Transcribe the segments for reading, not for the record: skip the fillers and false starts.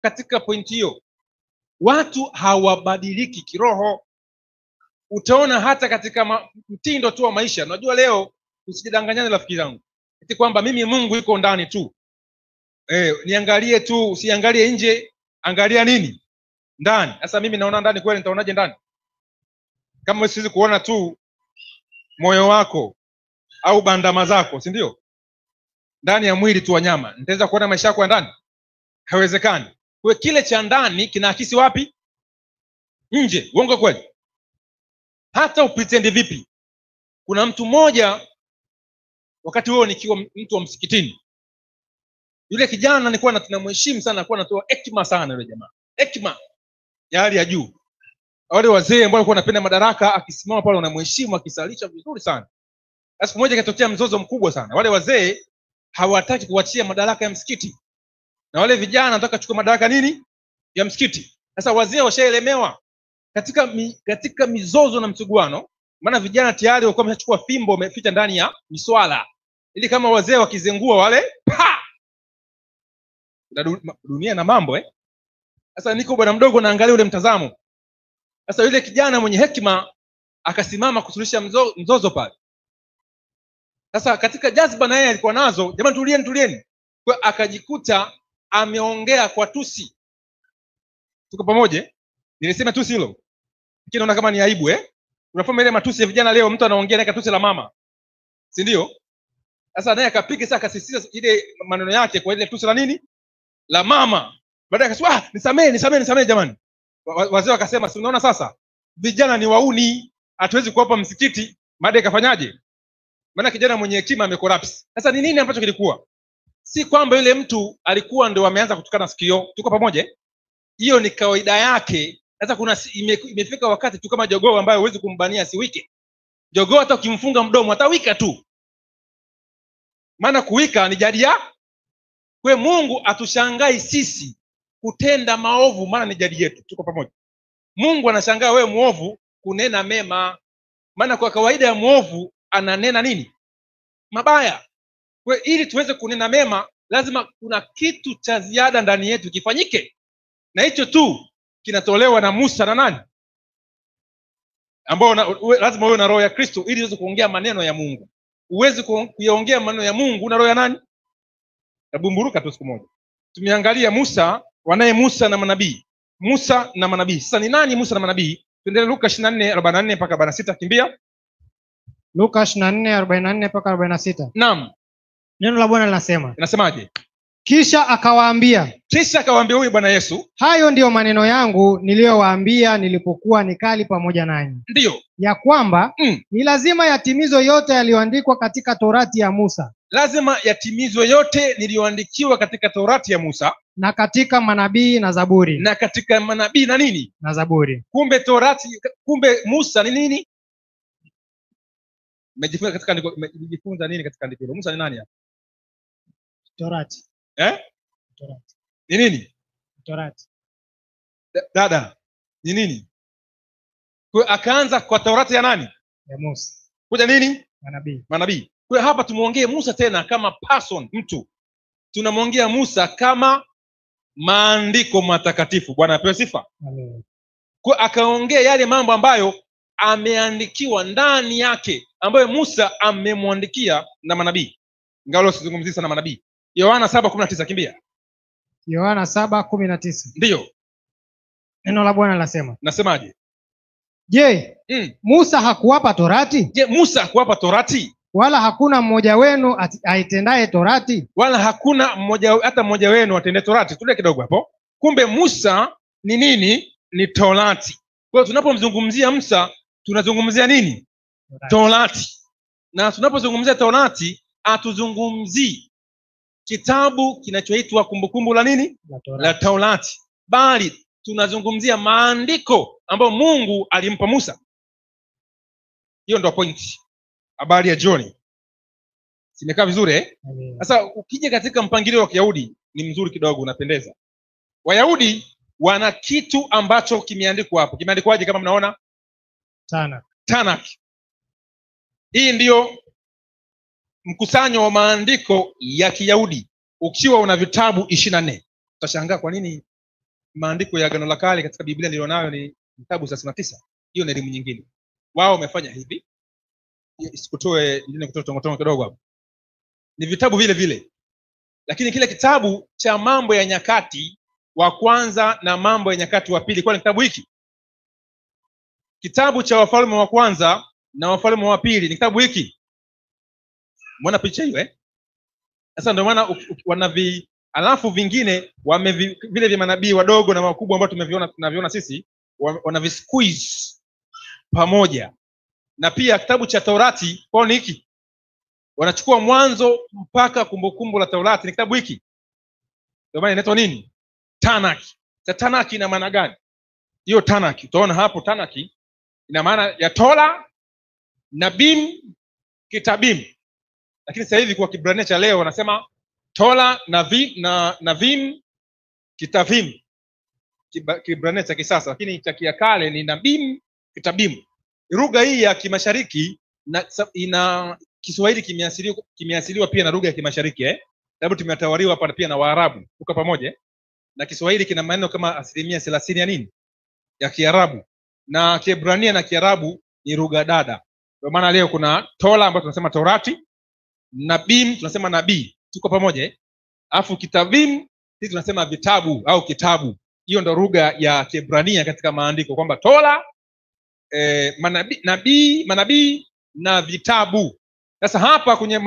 katika pointi hiyo. Watu hawabadiliki kiroho. Utaona hata katika mtindo tu wa maisha. Unajua leo usijidanganyane rafiki zangu eti kwamba mimi Mungu yuko ndani tu. Niangalie tu, usiangalie nje, angalia nini? Ndani. Sasa mimi naona ndani kweli, nitaonaje ndani? Kama siwezi kuona tu moyo wako au bandama zako, si ndio? Ndani ya mwili tu wa nyama, nitaweza kuona maisha yako ya ndani? Haiwezekani. Kwa kile cha ndani kinaakisi wapi? Nje. Uongo kweli? Hata upretend vipi. Kuna mtu mmoja wakati huo nikiwa mtu wa msikitini. Yule kijana nilikuwa tunamheshimu sana, alikuwa anatoa hekima sana yule jamaa. Hekima ya hali ya juu. Wale wazee ambao walikuwa wanapenda madaraka, akisimama pale unamheshimu, akisalisha vizuri sana. Siku moja ikatokea mzozo mkubwa sana. Wale wazee hawataki kuachia madaraka ya msikiti. Na wale vijana wanataka kuchukua madaraka nini? Ya msikiti. Sasa wazee washaelemewa katika mizozo na msuguano, maana vijana tayari walikuwa wamechukua fimbo wameficha ndani ya miswala. Ili kama wazee wakizengua wale dunia na mambo Sasa niko bwana mdogo naangalia ule mtazamo. Sasa yule kijana mwenye hekima akasimama kusuluhisha mzozo pale. Sasa katika jazba na yeye alikuwa nazo, jamani tulieni. Kwa akajikuta ameongea kwa tusi. Tuko pamoja? Nilisema tusi hilo. Lakini naona kama ni aibu Unafahamu ile matusi ya vijana leo, mtu anaongea na katusi la mama. Si ndio? Sasa naye akapiga sasa akasisitiza ile maneno yake kwa ile tusi la nini? La mama. Baadaye akasema nisamee jamani. Wazee wakasema si unaona sasa vijana ni wauni, hatuwezi kuwapa msikiti. Baadaye kafanyaje? Maana kijana mwenye hekima amekorapsi. Sasa ni nini ambacho kilikuwa? Si kwamba yule mtu alikuwa ndio ameanza kutukana sikio. Tuko pamoja? Hiyo ni kawaida yake. Sasa kuna imefika wakati tu kama jogoo ambaye huwezi kumbania siwike. Jogoo hata ukimfunga mdomo atawika tu. Maana kuwika ni jadi ya. Kwa Mungu atushangai sisi kutenda maovu, maana ni jadi yetu. Tuko pamoja? Mungu anashangaa wewe muovu kunena mema. Maana kwa kawaida ya muovu ananena nini? Mabaya. Kwa ili tuweze kunena mema lazima kuna kitu cha ziada ndani yetu kifanyike. Na hicho tu kinatolewa na Musa na nani? Ambao lazima uwe na roho ya Kristo ili uweze kuongea maneno ya Mungu. Uweze kuyaongea maneno ya Mungu na roho ya nani? Tabumburuka tu siku moja. Tumeangalia wanaye Musa na manabii. Musa na manabii. Sasa ni nani Musa na manabii? Tuendelee Luka 24:44 mpaka 46, kimbia. Luka 24:44 mpaka 46. Naam. Neno la Bwana linasema. Inasemaje? Kisha akawaambia huyu Bwana Yesu, hayo ndiyo maneno yangu niliyowaambia nilipokuwa nikali pamoja nanyi. Ndio. Ya kwamba ni lazima yatimizwe yote yaliyoandikwa katika Torati ya Musa. Lazima yatimizwe yote niliyoandikiwa katika Torati ya Musa na katika manabii na Zaburi. Na katika manabii na nini? Na Zaburi. Kumbe Musa ni nini? Umejifunza nini katika andiko hilo? Musa ni nani hapa? Torati. Torati. Ni nini? Torati. Dada, ni nini? Kwa akaanza kwa Torati ya nani? Ya Musa. Kuja nini? Manabii. Kwa hapa tumuongee Musa tena kama person, mtu. Tunamwongea Musa kama maandiko matakatifu. Bwana apewe sifa. Amen. Kwa akaongea yale mambo ambayo ameandikiwa ndani yake, ambayo Musa amemwandikia na manabii. Ngalo sizungumzii sana manabii. Yohana 7:19, kimbia. Yohana 7:19. Ndio. Neno la Bwana linasema. Nasemaje? Je, Musa hakuwapa Torati? Je, Musa hakuwapa Torati? Wala hakuna mmoja wenu aitendaye Torati? Wala hakuna hata mmoja wenu atende Torati. Tule kidogo hapo. Kumbe Musa ni nini? Ni Torati. Kwa hiyo tunapomzungumzia Musa tunazungumzia nini? Torati. Na tunapozungumzia Torati hatuzungumzii kitabu kinachoitwa kumbukumbu la nini? La Torati. Bali tunazungumzia maandiko ambayo Mungu alimpa Musa. Hiyo ndio point. Habari ya John. Simekaa vizuri Sasa ukija katika mpangilio wa Kiyahudi ni mzuri kidogo, unapendeza. Wayahudi wana kitu ambacho kimeandikwa hapo. Kimeandikwaje kama mnaona? Tanakh. Hii ndiyo mkusanyo wa maandiko ya Kiyahudi. Ukiwa una vitabu 24. Utashangaa kwa nini maandiko ya Agano la Kale katika Biblia nilionayo ni vitabu 39. Hiyo ni elimu nyingine. Wao wamefanya hivi. Isikutoe ndine kutoa tongotongo kidogo hapo. Ni vitabu vile vile. Lakini kile kitabu cha Mambo ya Nyakati wa kwanza na Mambo ya Nyakati wa pili, kwa ni kitabu hiki. Kitabu cha Wafalme wa kwanza na Wafalme wa pili ni kitabu hiki. Mbona picha hiyo Sasa ndio maana alafu vingine vile vya manabii wadogo na wakubwa ambao tunaviona sisi wanavisqueeze pamoja. Na pia kitabu cha Taurati kwa ni hiki. Wanachukua Mwanzo mpaka Kumbukumbu la Taurati ni kitabu hiki. Ndio maana inaitwa nini? Tanaki. Tanaki ina maana gani? Hiyo Tanaki utaona hapo, Tanaki ina maana ya Torah, Nabim, Kitabim. Lakini sasa hivi kwa Kiebrania cha leo wanasema Torah, Navim, Kitavim. Kiebrania cha kisasa, lakini cha kale ni Nabim, Kitabim. Lugha hii ya Kimashariki ina Kiswahili kimeasiliwa pia na lugha ya Kimashariki Sababu tumetawaliwa hapa pia na Waarabu tuko pamoja. Na Kiswahili kina maneno kama 30% ya nini? Ya Kiarabu. Na Kiebrania na Kiarabu ni lugha dada. Kwa maana leo kuna Torah ambayo tunasema Torati, Nabim tunasema nabii. Tuko pamoja Alafu Kitabim sisi tunasema vitabu au kitabu. Hiyo ndio lugha ya Kiebrania katika maandiko kwamba Torah, manabii na vitabu. Sasa hapa kwenye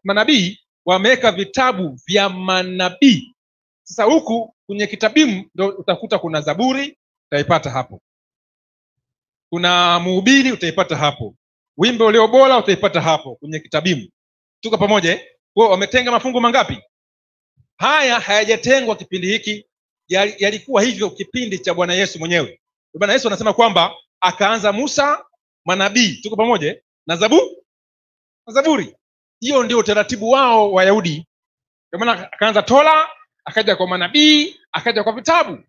manabii wameweka vitabu vya manabii. Sasa huku kwenye Kitabimu ndio utakuta kuna Zaburi, utaipata hapo. Kuna Mhubiri utaipata hapo. Wimbo ulio bora utaipata hapo kwenye Kitabimu. Tuko pamoja Kwa wametenga mafungu mangapi? Haya hayajatengwa kipindi hiki, yalikuwa hivyo kipindi cha Bwana Yesu mwenyewe. Bwana Yesu anasema kwamba akaanza Musa, manabii, tuko pamoja, na Zaburi. Hiyo ndio utaratibu wao Wayahudi. Kwa maana akaanza Torah, akaja kwa manabii, akaja kwa vitabu.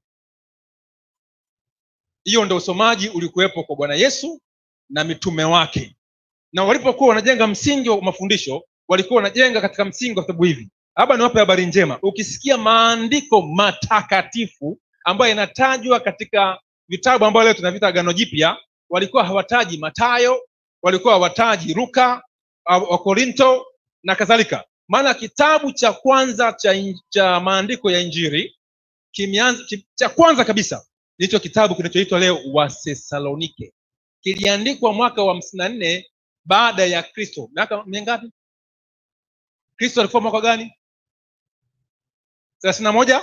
Hiyo ndio usomaji ulikuwepo kwa Bwana Yesu na mitume wake. Na walipokuwa wanajenga msingi wa mafundisho, walikuwa wanajenga katika msingi wa vitabu hivi. Hapa niwape habari njema. Ukisikia maandiko matakatifu ambayo yanatajwa katika vitabu ambavyo leo tunaviita Agano Jipya, walikuwa hawataji Mathayo, walikuwa hawataji Luka, Wakorinto na kadhalika. Maana kitabu cha kwanza cha maandiko ya Injili cha kwanza kabisa ndicho kitabu kinachoitwa leo Wathesalonike. Kiliandikwa mwaka wa 54 baada ya Kristo. Miaka mingapi? Kristo alikuwa mwaka gani? 31.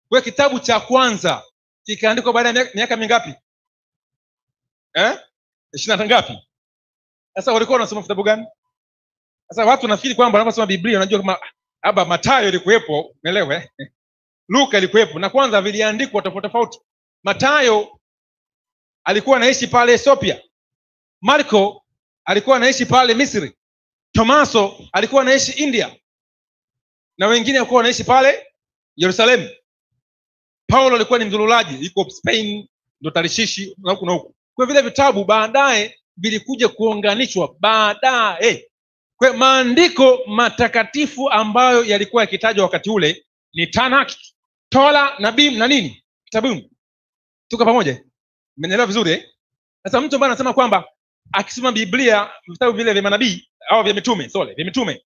Kwa kitabu cha kwanza kikaandikwa baada ya miaka mingapi? 20 ngapi? Sasa walikuwa wanasoma vitabu gani? Sasa watu nafikiri kwamba wanaposoma Biblia wanajua kama haba Mathayo ilikuwepo, umeelewa Luka ilikuwepo, na kwanza viliandikwa tofauti. Mathayo alikuwa anaishi pale Ethiopia. Marko alikuwa anaishi pale Misri. Tomaso alikuwa anaishi India. Na wengine walikuwa wanaishi pale Yerusalemu. Paulo alikuwa ni mzululaji, yuko Spain, ndo Tarishishi na huko na huko. Kwa vile vitabu baadaye vilikuja kuunganishwa baadaye. Kwa maandiko matakatifu ambayo yalikuwa yakitajwa wakati ule ni Tanakh, Torah, Nabim na nini? Kitabu. Tuko pamoja? Mmenielewa vizuri Sasa mtu ambaye anasema kwamba akisoma Biblia vitabu vile vya manabii au vya mitume,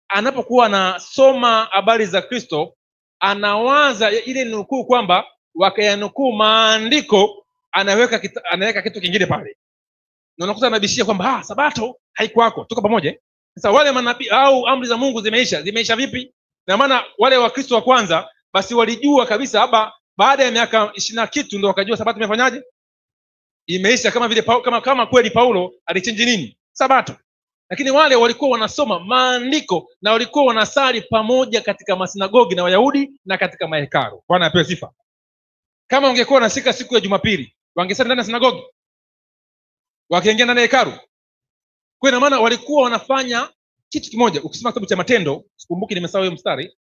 anapokuwa anasoma habari za Kristo, anawaza ile nukuu kwamba wakayanukuu maandiko, anaweka kitu kingine pale. Na unakuta anabishia kwamba Sabato haikuwako. Tuko pamoja? Sasa wale manabii au amri za Mungu zimeisha vipi? Na maana wale wa Kristo wa kwanza basi walijua kabisa hapa baada ya miaka 20 kitu ndio wakajua Sabato imefanyaje? Imeisha, kama vile kama kweli Paulo alichange nini? Sabato. Lakini wale walikuwa wanasoma maandiko na walikuwa wanasali pamoja katika masinagogi na Wayahudi na katika mahekalu. Bwana apewe sifa. Kama ungekuwa unashika siku ya Jumapili, wangesali ndani ya sinagogi, wakiingia ndani ya hekalu. Kwa ina maana walikuwa wanafanya kitu kimoja. Ukisoma kitabu cha Matendo, sikumbuki nimesahau hiyo mstari,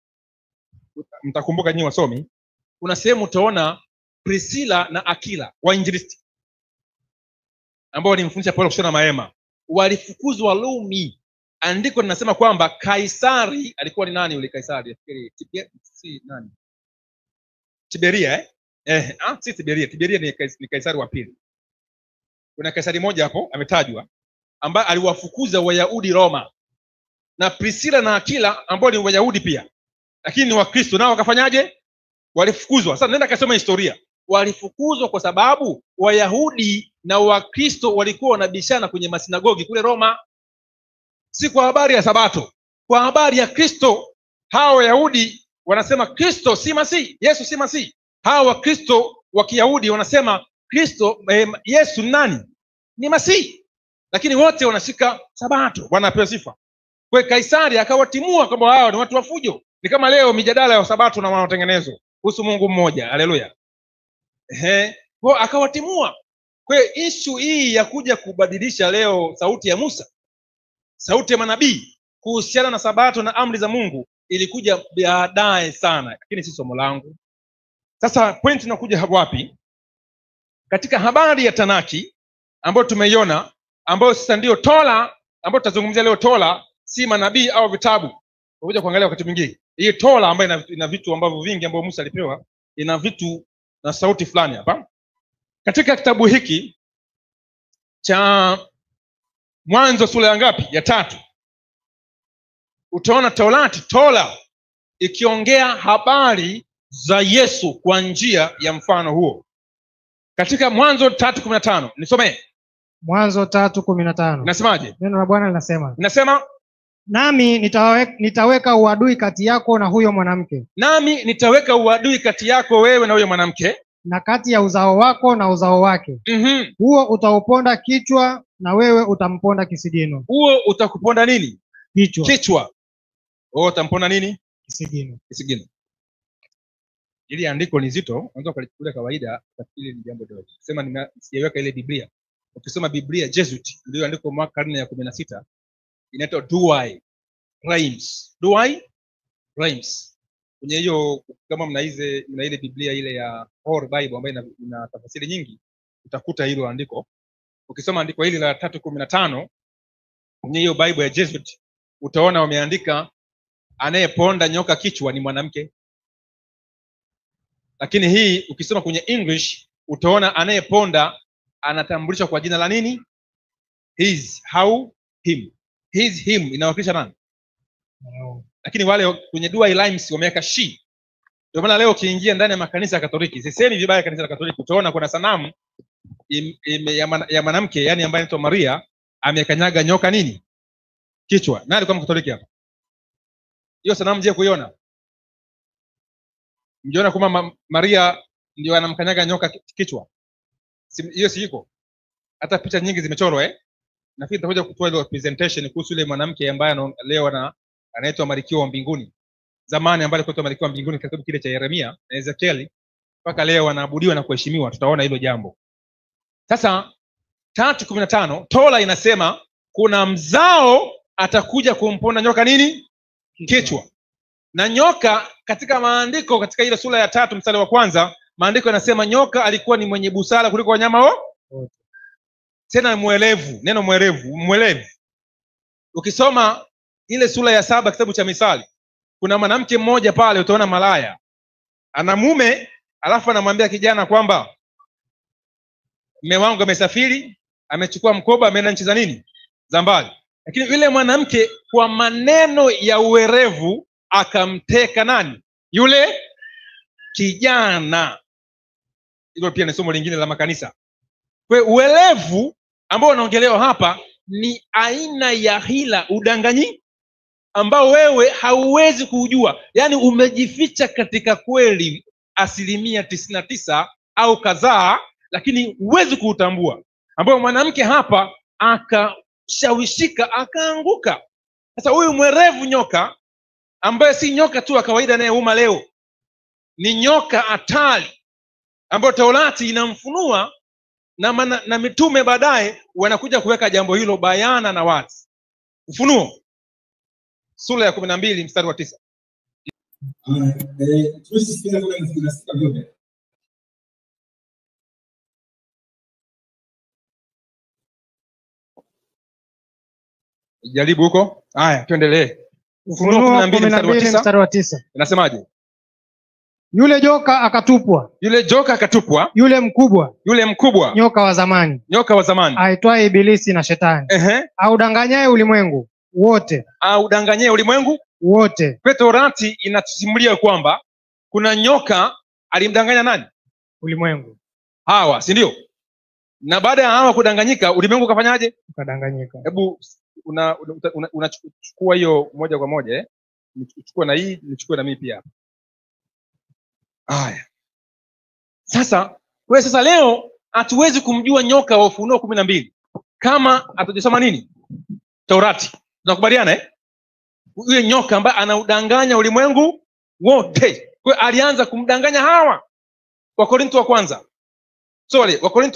mtakumbuka nyinyi wasomi. Kuna sehemu utaona Priscilla na Aquila, wainjilisti ambao walimfundisha Paulo kushona mahema, walifukuzwa Rumi. Andiko linasema kwamba Kaisari alikuwa ni nani yule Kaisari? Nafikiri nani? Tiberia si Tiberia. Tiberia ni Kaisari wa pili. Kuna Kaisari moja hapo ametajwa ambaye aliwafukuza Wayahudi Roma, na Priscilla na Aquila ambao ni Wayahudi pia lakini ni Wakristo, nao wakafanyaje? Walifukuzwa. Sasa nenda kasoma historia. Walifukuzwa kwa sababu Wayahudi na Wakristo walikuwa wanabishana kwenye masinagogi kule Roma, si kwa habari ya Sabato, kwa habari ya Kristo. Hao Wayahudi wanasema Kristo si Masihi, Yesu si Masihi. Hao Wakristo wa Kiyahudi wanasema Kristo Yesu nani? Ni Masihi. Lakini wote wanashika Sabato. Bwana apewe sifa. Kwa Kaisari akawatimua kwamba hao ni watu wa fujo. Ni kama leo mijadala ya Sabato na wanaotengenezwa kuhusu Mungu mmoja. Haleluya. Kwa akawatimua. Kwa issue hii ya kuja kubadilisha leo sauti ya Musa, sauti ya manabii kuhusiana na Sabato na amri za Mungu ilikuja baadaye sana, lakini si somo langu. Sasa point inakuja wapi? Katika habari ya Tanaki ambayo tumeiona, ambayo sasa ndio Tola, ambayo tutazungumzia leo. Tola si manabii au vitabu. Ngoja kuangalia wakati mwingine. Hii Tola ambayo ina vitu ambavyo vingi ambavyo Musa alipewa, ina vitu na sauti fulani hapa. Katika kitabu hiki cha Mwanzo sura ya ngapi? Ya 3. Utaona Tola ikiongea habari za Yesu kwa njia ya mfano huo. Katika Mwanzo 3:15 nisomee. Mwanzo 3:15. Nasemaje? Neno la Bwana linasema. Inasema, nami nitaweka uadui kati yako na huyo mwanamke. Nami nitaweka uadui kati yako wewe na huyo mwanamke, na kati ya uzao wako na uzao wake. Huo utauponda kichwa na wewe utamponda kisigino. Huo utakuponda nini? Kichwa. Utamponda nini? Kisigino. Ili andiko ni zito, unaweza kulichukulia kawaida nafikiri ni jambo dogo. Sema sijaweka ile Biblia. Ukisoma Biblia Jesuit ndio andiko mwaka karne ya 16, inaitwa Douay Rhymes. Kwenye hiyo kama mna ile Biblia ile ya Holy Bible ambayo ina tafsiri nyingi, utakuta hilo andiko. Ukisoma andiko hili la 3:15 kwenye hiyo Bible ya Jesuit, utaona wameandika anayeponda nyoka kichwa ni mwanamke. Lakini hii ukisoma kwenye English utaona anayeponda anatambulishwa kwa jina la nini? Him inawakilisha nani? Lakini wale kwenye Douay Rhymes wameweka she. Ndio maana leo ukiingia ndani ya makanisa ya Katoliki, sisemi vibaya kanisa la Katoliki, utaona kuna sanamu ya mwanamke, yani ambaye anaitwa Maria, amekanyaga nyoka nini? Kichwa. Nani alikuwa Mkatoliki hapa? Hiyo sanamu je kuiona? Mjiona kama Maria ndio anamkanyaga nyoka kichwa? Hiyo si iko? Hata picha nyingi zimechorwa Nafikiri nitakuja kutoa ile presentation kuhusu yule mwanamke ambaye leo anaitwa Malkia wa Mbinguni. Zamani ambaye alikuwa Malkia wa Mbinguni katika kile cha Yeremia na Ezekiel, mpaka leo anaabudiwa na kuheshimiwa. Tutaona hilo jambo. Sasa 3:15 Tola inasema kuna mzao atakuja kumponda nyoka nini? Kichwa. Na nyoka katika maandiko, katika ile sura ya 3 mstari wa 1, maandiko yanasema nyoka alikuwa ni mwenye busara kuliko wanyama wote. Tena mwelevu, neno mwelevu. Ukisoma ile sura ya 7 kitabu cha Misali, kuna mwanamke mmoja pale utaona malaya. Ana mume, alafu anamwambia kijana kwamba mume wangu amesafiri, amechukua mkoba, ameenda nchi za nini? Za mbali. Lakini yule mwanamke kwa maneno ya uwerevu akamteka nani? Yule kijana. Hilo pia ni somo lingine la makanisa. Kwa uwerevu ambao unaongelewa hapa ni aina ya hila, udanganyi ambao wewe hauwezi kujua. Yaani umejificha katika kweli 99% au kadhaa, lakini huwezi kuutambua. Ambao mwanamke hapa akashawishika, akaanguka. Sasa huyu mwerevu nyoka, ambaye si nyoka tu wa kawaida anayeuma leo, ni nyoka hatari ambayo Taurati inamfunua na mitume baadaye wanakuja kuweka jambo hilo bayana na watu. Ufunuo sura ya 12 mstari wa 9. Jaribu huko. Haya, tuendelee. Ufunuo 12 mstari wa 9. Inasemaje? Yule joka akatupwa, Yule joka akatupwa, yule mkubwa, nyoka wa zamani, aitwaye Ibilisi na Shetani, audanganyaye ulimwengu wote. Torati inatusimulia kwamba kuna nyoka alimdanganya nani? Ulimwengu. Hawa, si ndio? Na baada ya Hawa kudanganyika, ulimwengu ukafanyaje? Ukadanganyika. Hebu unachukua hiyo moja kwa moja, Nichukue na hii, nichukue na mimi pia hapa. Haya. Sasa leo hatuwezi kumjua nyoka wa Ufunuo 12 kama hatujasoma nini? Torati. Tunakubaliana Yule nyoka ambaye anaudanganya ulimwengu wote. Kwa alianza kumdanganya Hawa. Wakorintho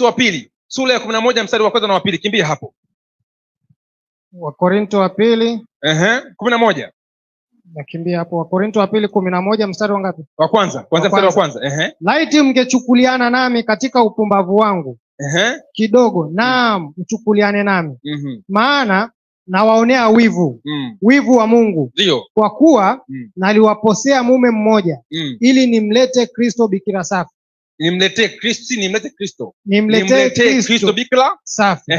wa pili, sura ya 11 mstari wa kwanza na wa pili. Kimbia hapo. Wakorintho wa pili 11. Nakimbia hapo. Wakorintho wa pili 11 mstari wa ngapi? Wa kwanza. Kwanza mstari wa kwanza. Laiti mngechukuliana nami katika upumbavu wangu kidogo, naam, mchukuliane nami. Maana nawaonea wivu wa Mungu. Ndio. Kwa kuwa naliwaposea mume mmoja ili nimlete Kristo bikira safi. Nimlete Kristo bikira safi.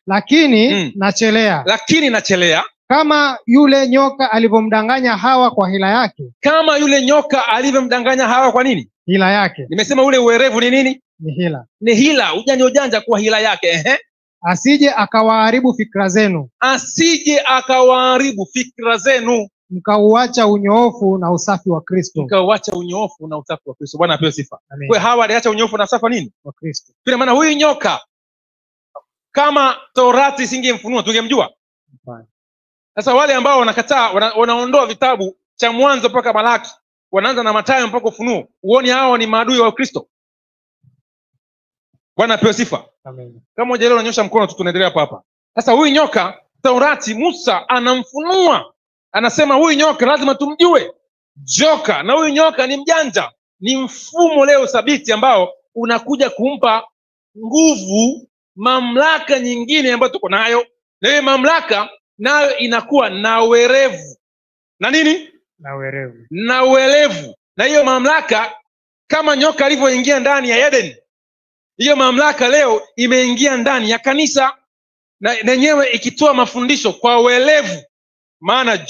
Lakini nachelea kama yule nyoka alivyomdanganya Hawa kwa hila yake. Kama yule nyoka alivyomdanganya Hawa kwa nini? Hila yake. Nimesema ule uerevu ni nini? Ni hila. Ujanja kwa hila yake. Asije akawaharibu fikra zenu. Mkauacha unyoofu na usafi wa Kristo. Bwana apewe sifa. Kwa Hawa aliacha unyoofu na usafi nini? Wa Kristo. Kwa maana huyu nyoka, kama Torati isingemfunua tungemjua. Sasa wale ambao wanakataa, wanaondoa vitabu cha Mwanzo mpaka Malaki, wanaanza na Mathayo mpaka Ufunuo, uone hao ni maadui wa Kristo. Bwana apewe sifa. Amen. Kama moja leo unanyosha mkono tu, tunaendelea hapa. Sasa huyu nyoka, Torati, Musa anamfunua. Anasema huyu nyoka lazima tumjue. Joka, na huyu nyoka ni mjanja. Ni mfumo leo thabiti ambao unakuja kumpa nguvu, mamlaka nyingine ambayo tuko nayo. Na hiyo mamlaka nayo inakuwa na werevu. Na nini? Na uelevu. Na hiyo mamlaka, kama nyoka alivyoingia ndani ya Eden, hiyo mamlaka leo imeingia ndani ya kanisa, na yenyewe ikitoa mafundisho kwa uelevu. Maana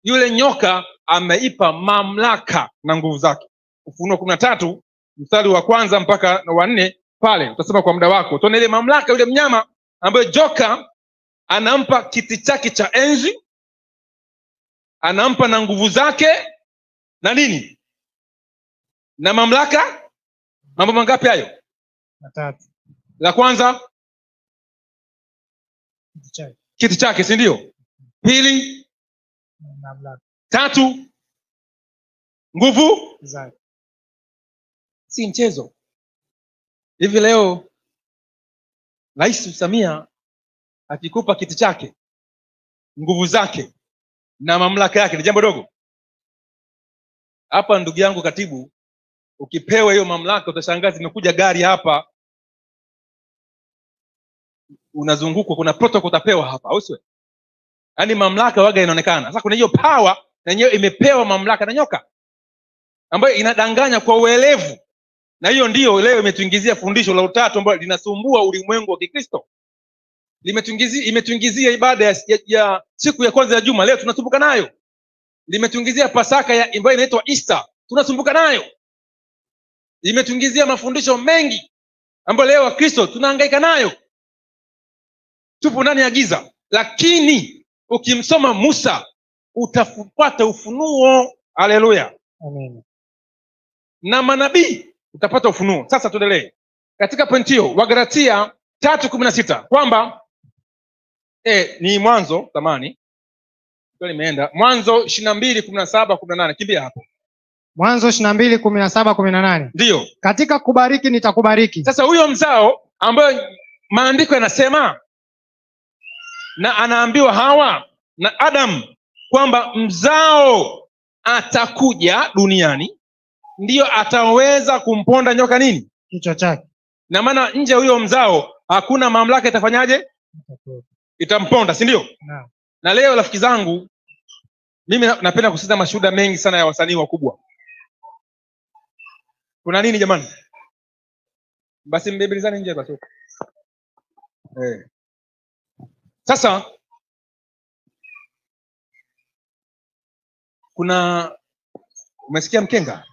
yule nyoka ameipa mamlaka na nguvu zake. Ufunuo 13 mstari wa kwanza mpaka wa 4 pale utasema kwa muda wako. Tuone ile mamlaka yule mnyama ambaye joka anampa kiti chake cha enzi, anampa na nguvu zake na nini? Na mamlaka. Mambo mangapi hayo? 3. La kwanza kiti chake, si ndio? Pili mamlaka. 3 nguvu zake. Si mchezo. Hivi leo Rais Samia akikupa kiti chake, nguvu zake na mamlaka yake, ni jambo dogo? Hapa ndugu yangu katibu, ukipewa hiyo mamlaka utashangaa zimekuja gari hapa, unazungukwa, kuna protocol utapewa hapa, au sio? Yaani mamlaka waga inaonekana. Sasa kuna hiyo power na yenyewe imepewa mamlaka na nyoka ambayo inadanganya kwa uelevu. Na hiyo ndiyo leo imetuingizia fundisho la utatu ambalo linasumbua ulimwengu wa Kikristo. Imetuingizia ibada ya siku ya kwanza ya juma, leo tunasumbuka nayo. Limetuingizia Pasaka ambayo inaitwa Easter, tunasumbuka nayo. Imetuingizia mafundisho mengi ambayo leo Wakristo tunahangaika nayo. Tupo ndani ya giza. Lakini ukimsoma Musa utapata ufunuo. Haleluya. Amen. Na manabii utapata ufunuo. Sasa tuendelee katika pointio Wagalatia 3:16 kwamba ni Mwanzo tamani ndio nimeenda Mwanzo 22:17-18. Kimbia hapo. Mwanzo 22:17-18. Ndio. Katika kubariki nitakubariki. Sasa huyo mzao ambayo maandiko yanasema, na anaambiwa Hawa na Adam kwamba mzao atakuja duniani, ndiyo ataweza kumponda nyoka nini? Kichwa chake. Na maana nje huyo mzao hakuna mamlaka itafanyaje? Itamponda, si ndio? Na leo rafiki zangu, mimi napenda kusikiza mashuhuda mengi sana ya wasanii wakubwa. Kuna nini jamani? Basi mbebelezane nje basi. Sasa kuna, umesikia mkenga?